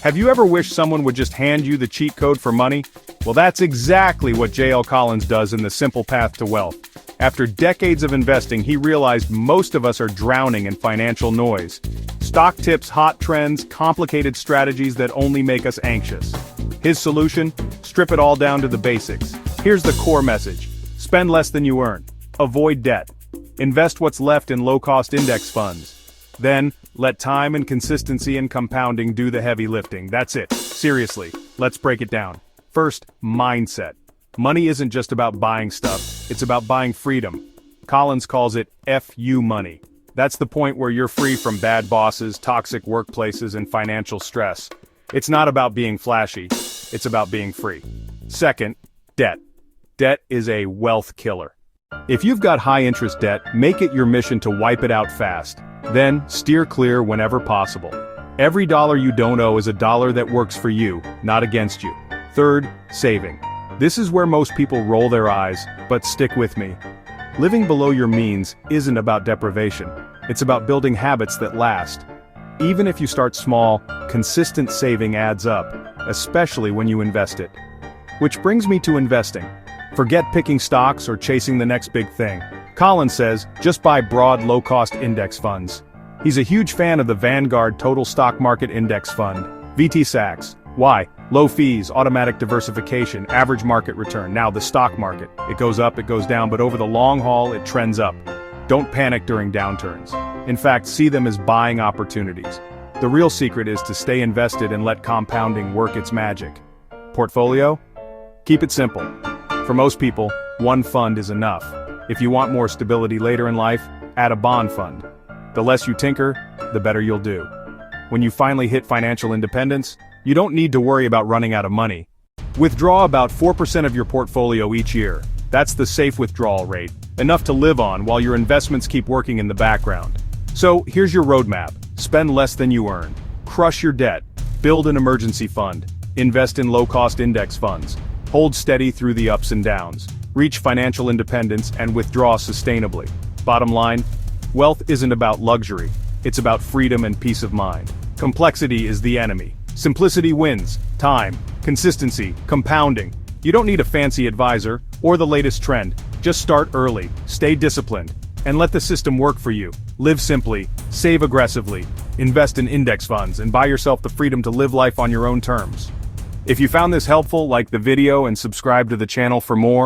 Have you ever wished someone would just hand you the cheat code for money? Well, that's exactly what J.L. Collins does in The Simple Path to Wealth. After decades of investing, he realized most of us are drowning in financial noise. Stock tips, hot trends, complicated strategies that only make us anxious. His solution? Strip it all down to the basics. Here's the core message. Spend less than you earn. Avoid debt. Invest what's left in low-cost index funds. Then, let time and consistency and compounding do the heavy lifting. That's it. Seriously, let's break it down. First, mindset. Money isn't just about buying stuff, it's about buying freedom. Collins calls it FU money. That's the point where you're free from bad bosses, toxic workplaces, and financial stress. It's not about being flashy, it's about being free. Second, debt. Debt is a wealth killer. If you've got high-interest debt, make it your mission to wipe it out fast. Then, steer clear whenever possible. Every dollar you don't owe is a dollar that works for you, not against you. Third, saving. This is where most people roll their eyes, but stick with me. Living below your means isn't about deprivation. It's about building habits that last. Even if you start small, consistent saving adds up, especially when you invest it. Which brings me to investing. Forget picking stocks or chasing the next big thing. Collins says, just buy broad low-cost index funds. He's a huge fan of the Vanguard Total Stock Market Index Fund, VTSAX. Why? Low fees, automatic diversification, average market return. Now the stock market. It goes up, it goes down, but over the long haul, it trends up. Don't panic during downturns. In fact, see them as buying opportunities. The real secret is to stay invested and let compounding work its magic. Portfolio? Keep it simple. For most people, one fund is enough. If you want more stability later in life, add a bond fund. The less you tinker, the better you'll do. When you finally hit financial independence, you don't need to worry about running out of money. Withdraw about 4% of your portfolio each year. That's the safe withdrawal rate, enough to live on while your investments keep working in the background. So, here's your roadmap. Spend less than you earn. Crush your debt. Build an emergency fund. Invest in low-cost index funds. Hold steady through the ups and downs. Reach financial independence and withdraw sustainably. Bottom line, wealth isn't about luxury. It's about freedom and peace of mind. Complexity is the enemy. Simplicity wins. Time, consistency, compounding. You don't need a fancy advisor or the latest trend. Just start early, stay disciplined, and let the system work for you. Live simply, save aggressively, invest in index funds, and buy yourself the freedom to live life on your own terms. If you found this helpful, like the video and subscribe to the channel for more.